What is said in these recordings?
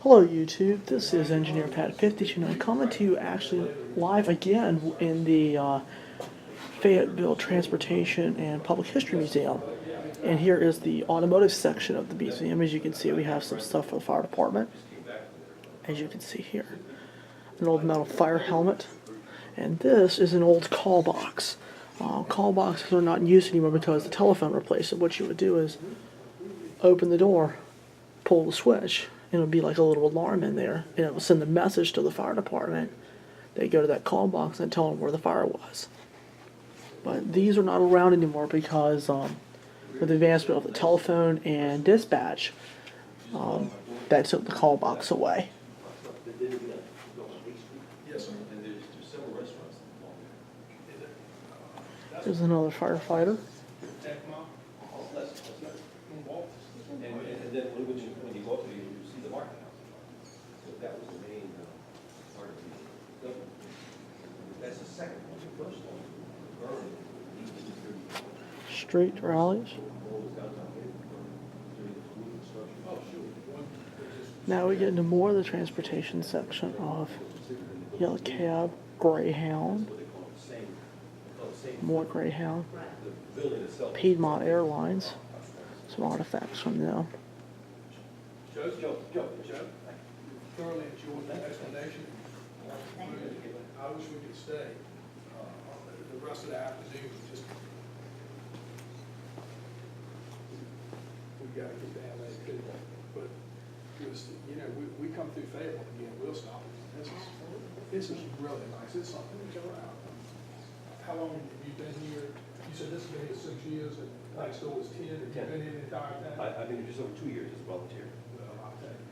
Hello YouTube, this is Engineer Pat 52 coming to you actually live again in the Fayetteville Transportation and Public History Museum. And here is the automotive section of the museum. As you can see, we have some stuff for the fire department. As you can see here, an old metal fire helmet. And this is an old call box. Call boxes are not in use anymore because the telephone replaced it. What you would do is open the door, pull the switch, and it would be like a little alarm in there, and it would send a message to the fire department. They go to that call box and tell them where the fire was. But these are not around anymore because with the advancement of the telephone and dispatch, that took the call box away. There's another firefighter. And then when you go up there, you see the market house. So that was the main part of the government. That's the second one. The first one, Street rallies. Now we get into more of the transportation section of Yellow Cab, Greyhound, more Greyhound, Piedmont Airlines, some artifacts from them. Joe, thoroughly enjoyed the explanation. I wish we could stay the rest of the afternoon. Just we got to get down there too. But it was, we come through Fayetteville again. We'll stop. This is really nice. It's something to go out. How long have you been here? You said this has been here 6 years, and next door was 10. Have you been here the entire time? I've been here just over 2 years as a volunteer. Well, I'll tell you.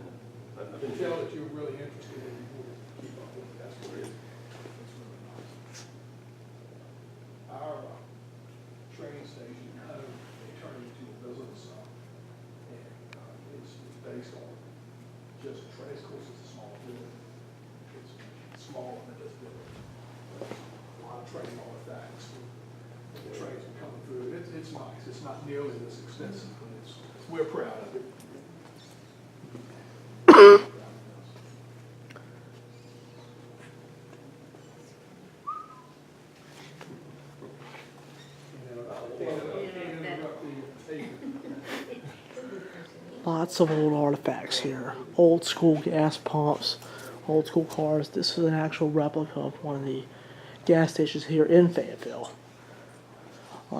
I've I been can tell that you're really interested in it. You keep up with it. That's great. Really? That's really nice. Our train station, they turned into a business, and it's based on just train. Of course, it's a small building. It's small, and it does build a lot of training artifacts. The trains are coming through. It's nice. It's not nearly this extensive, but we're proud of it. Lots of old artifacts here. Old school gas pumps, old school cars. This is an actual replica of one of the gas stations here in Fayetteville.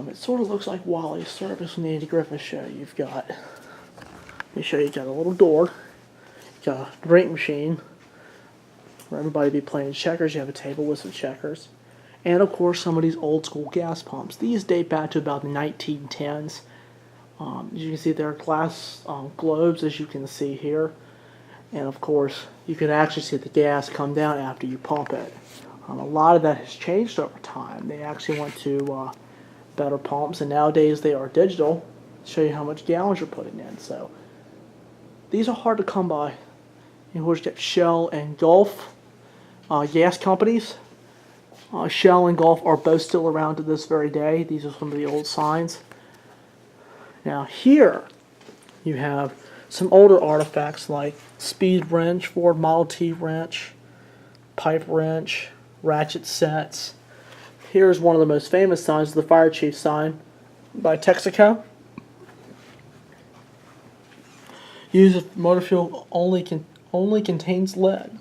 It sort of looks like Wally's Service from the Andy Griffith Show. You've got, let me show you, got a little door, you got a drink machine for everybody to be playing checkers. You have a table with some checkers. And of course some of these old school gas pumps. These date back to about the 1910s. As you can see, there are glass globes, as you can see here. And of course, you can actually see the gas come down after you pump it. A lot of that has changed over time. They actually went to better pumps, and nowadays they are digital to show you how much gallons you're putting in. So these are hard to come by. You course, you have Shell and Gulf gas companies. Shell and Gulf are both still around to this very day. These are some of the old signs. Now here you have some older artifacts like speed wrench, Ford Model T wrench, pipe wrench, ratchet sets. Here's one of the most famous signs, the fire chief sign by Texaco. Use of motor fuel only contains lead.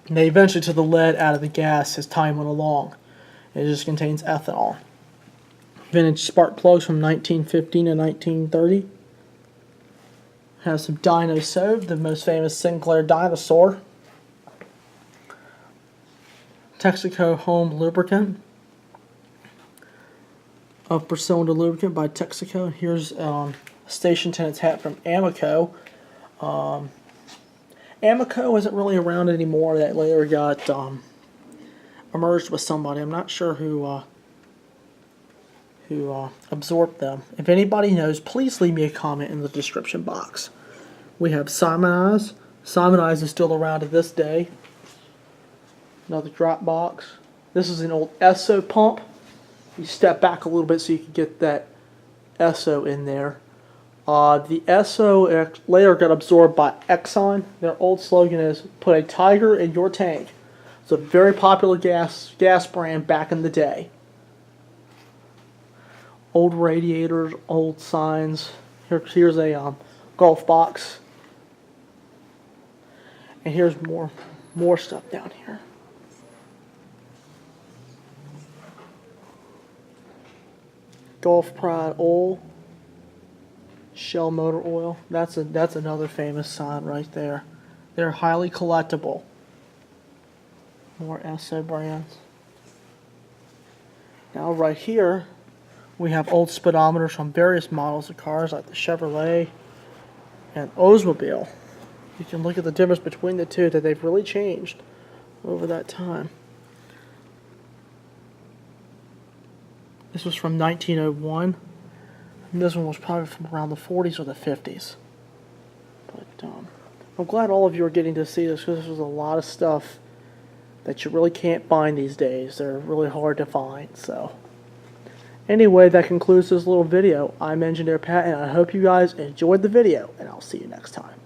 And they eventually took the lead out of the gas as time went along. It just contains ethanol. Vintage spark plugs from 1915 and 1930. Has some Dyno Soap, the most famous Sinclair dinosaur. Texaco home lubricant. Upper cylinder lubricant by Texaco. Here's a station attendant's hat from Amoco. Amoco isn't really around anymore. That later got merged with somebody. I'm not sure who absorbed them. If anybody knows, please leave me a comment in the description box. We have Simonize. Simonize is still around to this day. Another drop box. This is an old Esso pump. You step back a little bit so you can get that Esso in there. The Esso later got absorbed by Exxon. Their old slogan is "Put a tiger in your tank." It's a very popular gas brand back in the day. Old radiators, old signs. Here's a golf box, and here's more stuff down here. Golf Pride oil, Shell motor oil. That's another famous sign right there. They're highly collectible. More Esso brands. Now right here, we have old speedometers from various models of cars like the Chevrolet and Oldsmobile. You can look at the difference between the two, that they've really changed over that time. This was from 1901. And this one was probably from around the 40s or the 50s. But I'm glad all of you are getting to see this, because this was a lot of stuff that you really can't find these days. They're really hard to find. So anyway, that concludes this little video. I'm Engineer Pat, and I hope you guys enjoyed the video, and I'll see you next time.